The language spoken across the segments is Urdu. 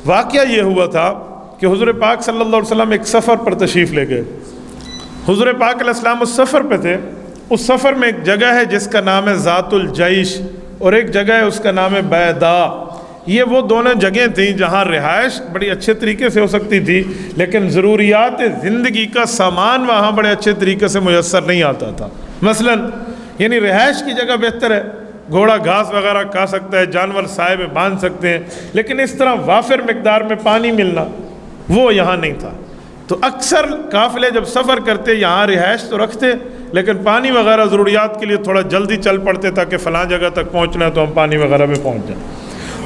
واقعہ یہ ہوا تھا کہ حضور پاک صلی اللہ علیہ وسلم ایک سفر پر تشریف لے گئے. حضور پاک علیہ السلام اس سفر پہ تھے. اس سفر میں ایک جگہ ہے جس کا نام ہے ذات الجیش، اور ایک جگہ ہے اس کا نام ہے بیدا. یہ وہ دونوں جگہیں تھیں جہاں رہائش بڑی اچھے طریقے سے ہو سکتی تھی، لیکن ضروریات زندگی کا سامان وہاں بڑے اچھے طریقے سے میسر نہیں آتا تھا. مثلا یعنی رہائش کی جگہ بہتر ہے، گھوڑا گھاس وغیرہ کھا سکتا ہے، جانور سائے میں باندھ سکتے ہیں، لیکن اس طرح وافر مقدار میں پانی ملنا وہ یہاں نہیں تھا. تو اکثر قافلے جب سفر کرتے یہاں رہائش تو رکھتے، لیکن پانی وغیرہ ضروریات کے لیے تھوڑا جلدی چل پڑتے تاکہ فلاں جگہ تک پہنچنا ہے تو ہم پانی وغیرہ پہ پہنچ جائیں.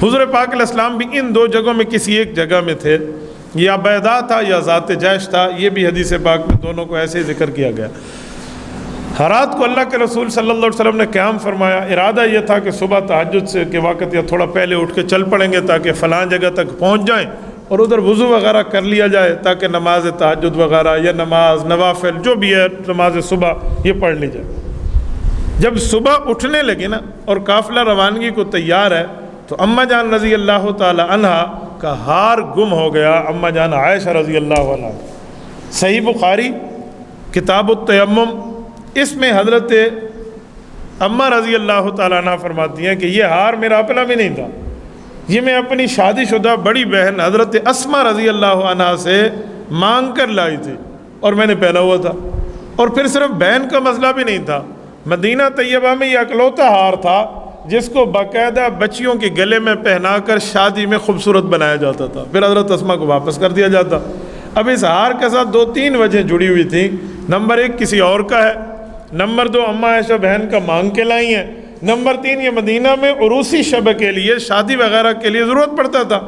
حضور پاک علیہ السلام بھی ان دو جگہوں میں کسی ایک جگہ میں تھے، یا بیدا تھا یا ذات جیش تھا. یہ بھی حدیث پاک میں دونوں کو ایسے ہی ذکر کیا گیا. رات کو اللہ کے رسول صلی اللہ علیہ وسلم نے قیام فرمایا. ارادہ یہ تھا کہ صبح تہجد سے کے وقت یا تھوڑا پہلے اٹھ کے چل پڑیں گے تاکہ فلاں جگہ تک پہنچ جائیں اور ادھر وضو وغیرہ کر لیا جائے تاکہ نماز تہجد وغیرہ یا نماز نوافل جو بھی ہے نماز صبح یہ پڑھ لی جائے. جب صبح اٹھنے لگے نا اور قافلہ روانگی کو تیار ہے تو اماں جان رضی اللہ تعالی عنہا کا ہار گم ہو گیا. اماں جان عائشہ رضی اللہ عنہا، صحیح بخاری کتاب التیمم، اس میں حضرت اماں رضی اللہ تعالیٰ عنہ فرماتی ہیں کہ یہ ہار میرا اپنا بھی نہیں تھا، یہ میں اپنی شادی شدہ بڑی بہن حضرت اسماء رضی اللہ عنہ سے مانگ کر لائی تھی اور میں نے پہنا ہوا تھا. اور پھر صرف بہن کا مسئلہ بھی نہیں تھا، مدینہ طیبہ میں یہ اکلوتا ہار تھا جس کو باقاعدہ بچیوں کے گلے میں پہنا کر شادی میں خوبصورت بنایا جاتا تھا، پھر حضرت اسماء کو واپس کر دیا جاتا. اب اس ہار کے ساتھ 2-3 وجہیں جڑی ہوئی تھیں. نمبر 1 کسی اور کا ہے، نمبر 2 اماں عائشہ بہن کا مانگ کے لائی ہیں، نمبر 3 یہ مدینہ میں عروسی شب کے لیے شادی وغیرہ کے لیے ضرورت پڑتا تھا.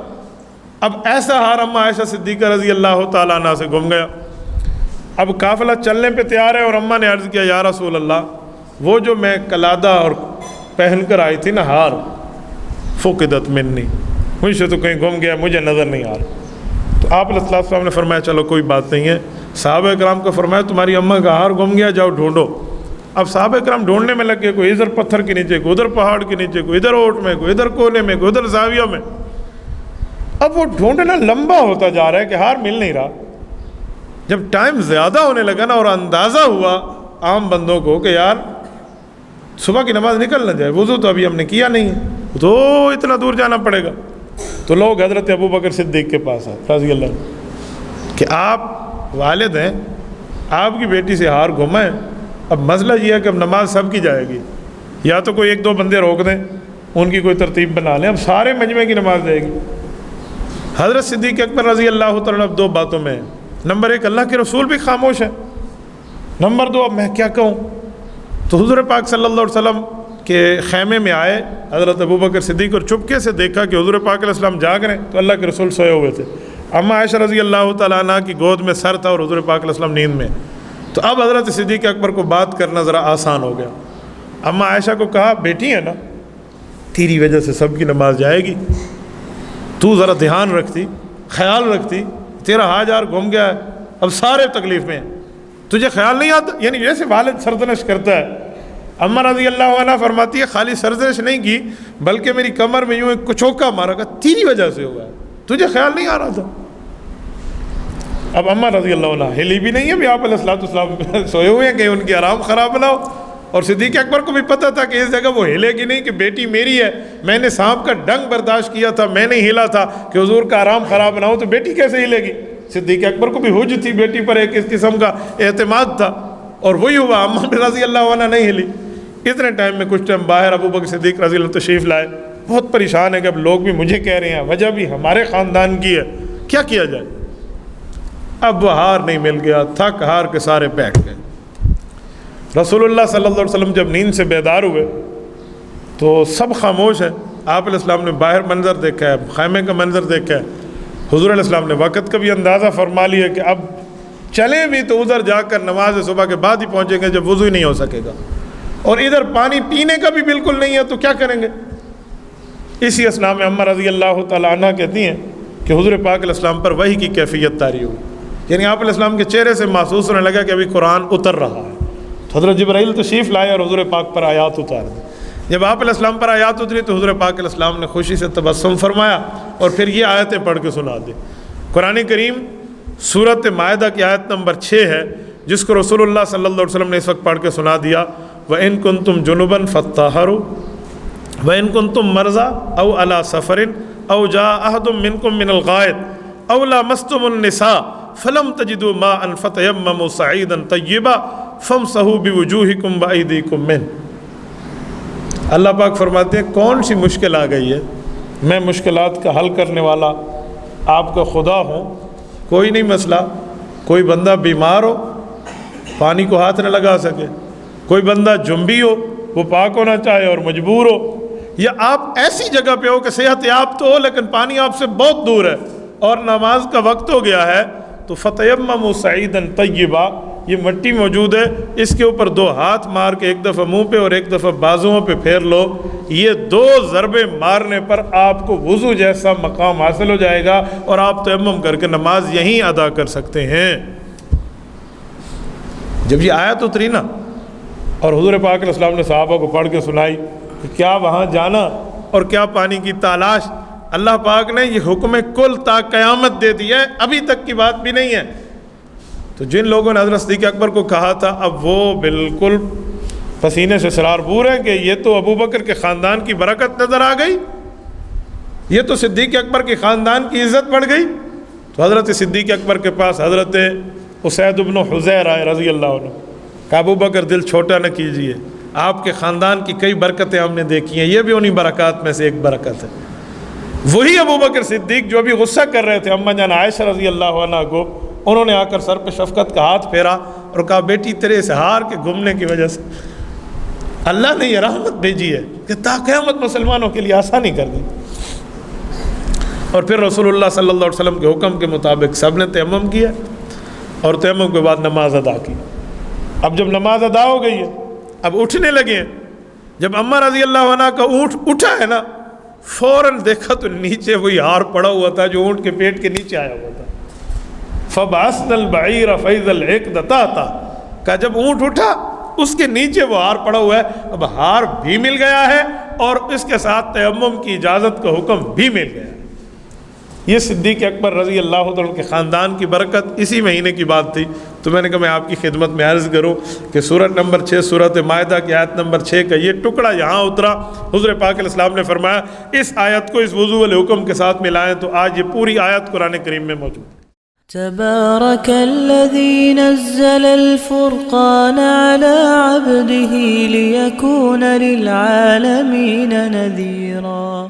اب ایسا ہار اماں عائشہ صدیقہ رضی اللہ تعالیٰ عنہ سے گم گیا. اب قافلہ چلنے پہ تیار ہے اور اماں نے عرض کیا یا رسول اللہ وہ جو میں قلادہ اور پہن کر آئی تھی نا ہار، فقدت منی، مجھ سے تو کہیں گم گیا، مجھے نظر نہیں آ رہا. تو آپ علیہ السلام نے فرمایا چلو کوئی بات نہیں ہے. صحابہ کرام کو فرمایا تمہاری اماں کا ہار گم گیا، جاؤ ڈھونڈو. اب صحابہ کرام ڈھونڈنے میں لگے، کوئی ادھر پتھر کے نیچے، کوئی ادھر پہاڑ کے نیچے، کوئی ادھر اوٹ میں، کوئی ادھر کونے میں، کوئی ادھر زاویہ میں. اب وہ ڈھونڈنا لمبا ہوتا جا رہا ہے کہ ہار مل نہیں رہا. جب ٹائم زیادہ ہونے لگا نا اور اندازہ ہوا عام بندوں کو کہ یار صبح کی نماز نکل نہ جائے، وضو تو ابھی ہم نے کیا نہیں ہے تو اتنا دور جانا پڑے گا، تو لوگ حضرت ابو بکر صدیق کے پاس آئے رضی اللہ عنہ کہ آپ والد ہیں، آپ کی بیٹی سے ہار گھما ہے، اب مسئلہ یہ ہے کہ اب نماز سب کی جائے گی، یا تو کوئی 1-2 بندے روک دیں، ان کی کوئی ترتیب بنا لیں، اب سارے مجمع کی نماز جائے گی. حضرت صدیق اکبر رضی اللہ تعالیٰ اب 2 باتوں میں ہیں. نمبر 1 اللہ کے رسول بھی خاموش ہے، نمبر 2 اب میں کیا کہوں. تو حضور پاک صلی اللہ علیہ وسلم کے خیمے میں آئے حضرت ابو بکر صدیق اور چپکے سے دیکھا کہ حضور پاک علیہ السلام جاگ رہے ہیں، تو اللہ کے رسول سوئے ہوئے تھے. اماں عائشہ رضی اللہ تعالیٰ عنہ کی گود میں سر تھا اور حضور پاک علیہ السلام نیند میں. تو اب حضرت صدیق اکبر کو بات کرنا ذرا آسان ہو گیا. اماں عائشہ کو کہا بیٹی ہے نا، تیری وجہ سے سب کی نماز جائے گی، تو ذرا دھیان رکھتی، خیال رکھتی، تیرا ہاجار گم گیا ہے، اب سارے تکلیف میں ہیں، تجھے خیال نہیں آتا. یعنی جیسے والد سرزنش کرتا ہے. اماں رضی اللہ عنہ فرماتی ہے خالی سرزنش نہیں کی بلکہ میری کمر میں یوں ایک کچوکا مارا گا، تیری وجہ سے ہوا ہے، تجھے خیال نہیں آ رہا تھا. اب اماں رضی اللہ عنہ ہلی بھی نہیں ہے، بھی آپ علیہ السلام سوئے ہوئے ہیں کہ ان کی آرام خراب نہ ہو. اور صدیق اکبر کو بھی پتہ تھا کہ اس جگہ وہ ہلے گی نہیں، کہ بیٹی میری ہے، میں نے سانپ کا ڈنگ برداشت کیا تھا، میں نہیں ہلا تھا کہ حضور کا آرام خراب نہ ہو، تو بیٹی کیسے ہلے گی. صدیق اکبر کو بھی حج تھی، بیٹی پر ایک اس قسم کا اعتماد تھا، اور وہی ہوا. اماں رضی اللہ عنہ نہیں ہلی. اتنے ٹائم میں کچھ ٹائم باہر ابو بکر صدیق رضی اللہ تشریف لائے. بہت پریشان ہے کہ اب لوگ بھی مجھے کہہ رہے ہیں، وجہ بھی ہمارے خاندان کی ہے، کیا کیا جائے. اب وہ ہار نہیں مل گیا، تھک ہار کے سارے بیٹھ گئے. رسول اللہ صلی اللہ علیہ وسلم جب نیند سے بیدار ہوئے تو سب خاموش ہیں. آپ علیہ السلام نے باہر منظر دیکھا ہے، خیمے کا منظر دیکھا ہے. حضور علیہ السلام نے وقت کا بھی اندازہ فرما لیا کہ اب چلیں بھی تو ادھر جا کر نماز صبح کے بعد ہی پہنچیں گے جب وضو ہی نہیں ہو سکے گا، اور ادھر پانی پینے کا بھی بالکل نہیں ہے تو کیا کریں گے. اسی اسنا میں اماں رضی اللہ تعالیٰ عنہ کہتی ہیں کہ حضور پاک علیہ السلام پر وحی کی کیفیت طاری ہوئی. یعنی آپ علیہ السلام کے چہرے سے محسوس ہونے لگا کہ ابھی قرآن اتر رہا ہے. تو حضرت جبرائیل تشریف لائے اور حضور پاک پر آیات اتار دی. جب آپ علیہ السلام پر آیات اتری تو حضور پاک علیہ السلام نے خوشی سے تبسم فرمایا اور پھر یہ آیتیں پڑھ کے سنا دی۔ قرآن کریم سورۃ مائدہ کی آیت نمبر 6 ہے، جس کو رسول اللہ صلی اللہ علیہ وسلم نے اس وقت پڑھ کے سنا دیا، وَإِن كُنتُمْ جُنُبًا فَاطَّهَّرُوا وَإِن كُنتُمْ مَرْضَىٰ أَوْ عَلَىٰ سَفَرٍ أَوْ جَاءَ أَحَدٌ مِّنكُم مِّنَ الْغَائِطِ أَوْ لَامَسْتُمُ النِّسَاءَ فَلَمْ تَجِدُوا مَاءً فَتَيَمَّمُوا صَعِيدًا طَيِّبًا فَامْسَحُوا بِوُجُوهِكُمْ وَأَيْدِيكُمْ مِنْهُ۔ اللہ پاک فرماتے ہیں کون سی مشکل آ گئی ہے، میں مشکلات کا حل کرنے والا آپ کا خدا ہوں، کوئی نہیں مسئلہ۔ کوئی بندہ بیمار ہو پانی کو ہاتھ نہ لگا سکے، کوئی بندہ جنبی ہو وہ پاک ہونا چاہے اور مجبور ہو، یا آپ ایسی جگہ پہ ہو کہ صحت یاب تو ہو لیکن پانی آپ سے بہت دور ہے اور نماز کا وقت ہو گیا ہے، تو فَتَيَمَّمُوا صَعِيدًا طَيِّبًا، یہ مٹی موجود ہے، اس کے اوپر 2 ہاتھ مار کے ایک دفعہ منہ پہ اور ایک دفعہ بازوؤں پہ پھیر لو، یہ 2 ضربے مارنے پر آپ کو وضو جیسا مقام حاصل ہو جائے گا اور آپ تیمم کر کے نماز یہیں ادا کر سکتے ہیں۔ جب یہ آیت اتری نا اور حضور پاک علیہ السلام نے صحابہ کو پڑھ کے سنائی کہ کیا وہاں جانا اور کیا پانی کی تلاش، اللہ پاک نے یہ حکم کل تا قیامت دے دیا ہے، ابھی تک کی بات بھی نہیں ہے۔ تو جن لوگوں نے حضرت صدیق اکبر کو کہا تھا اب وہ بالکل پسینے سے سرارپور ہیں کہ یہ تو ابو بکر کے خاندان کی برکت نظر آ گئی، یہ تو صدیق اکبر کے خاندان کی عزت بڑھ گئی، تو حضرت صدیق اکبر کے پاس حضرت اسید بن حضیر آئے رضی اللہ عنہ، کہ ابو بکر دل چھوٹا نہ کیجئے، آپ کے خاندان کی کئی برکتیں ہم نے دیکھی ہیں، یہ بھی انہی برکات میں سے ایک برکت ہے۔ وہی ابو بکر صدیق جو ابھی غصہ کر رہے تھے اما جان عائشہ رضی اللہ عنہ کو، انہوں نے آ کر سر پہ شفقت کا ہاتھ پھیرا اور کہا بیٹی تیرے اس ہار کے گھومنے کی وجہ سے اللہ نے یہ رحمت بھیجی ہے کہ تا قیامت مسلمانوں کے لیے آسانی کر دی۔ اور پھر رسول اللہ صلی اللہ علیہ وسلم کے حکم کے مطابق سب نے تیمم کیا اور تیمم کے بعد نماز ادا کی۔ اب جب نماز ادا ہو گئی ہے اب اٹھنے لگے ہیں، جب اماں رضی اللہ عنہ کا اونٹ اٹھا ہے نا، فوراً دیکھا تو نیچے وہی ہار پڑا ہوا تھا جو اونٹ کے پیٹ کے نیچے آیا ہوا تھا۔ فَبَعَثْنَا الْبَعِيرَ فَإِذَا الْعِقْدَ تَحْتَهُ، کہ جب اونٹ اٹھا اس کے نیچے وہ ہار پڑا ہوا ہے، اب ہار بھی مل گیا ہے اور اس کے ساتھ تیمم کی اجازت کا حکم بھی مل گیا ہے۔ یہ صدیق اکبر رضی اللہ عنہ کے خاندان کی برکت اسی مہینے کی بات تھی، تو میں نے کہا میں آپ کی خدمت میں عرض کروں کہ سورۃ نمبر 6 سورۃ مائدہ کی آیت نمبر 6 کا یہ ٹکڑا یہاں اترا۔ حضور پاک علیہ السلام نے فرمایا اس آیت کو اس وضو والے حکم کے ساتھ ملائیں تو آج یہ پوری آیت قرآن کریم میں موجود ہے۔ تبارك الذي نزل الفرقان على عبده ليكون للعالمين نذيرا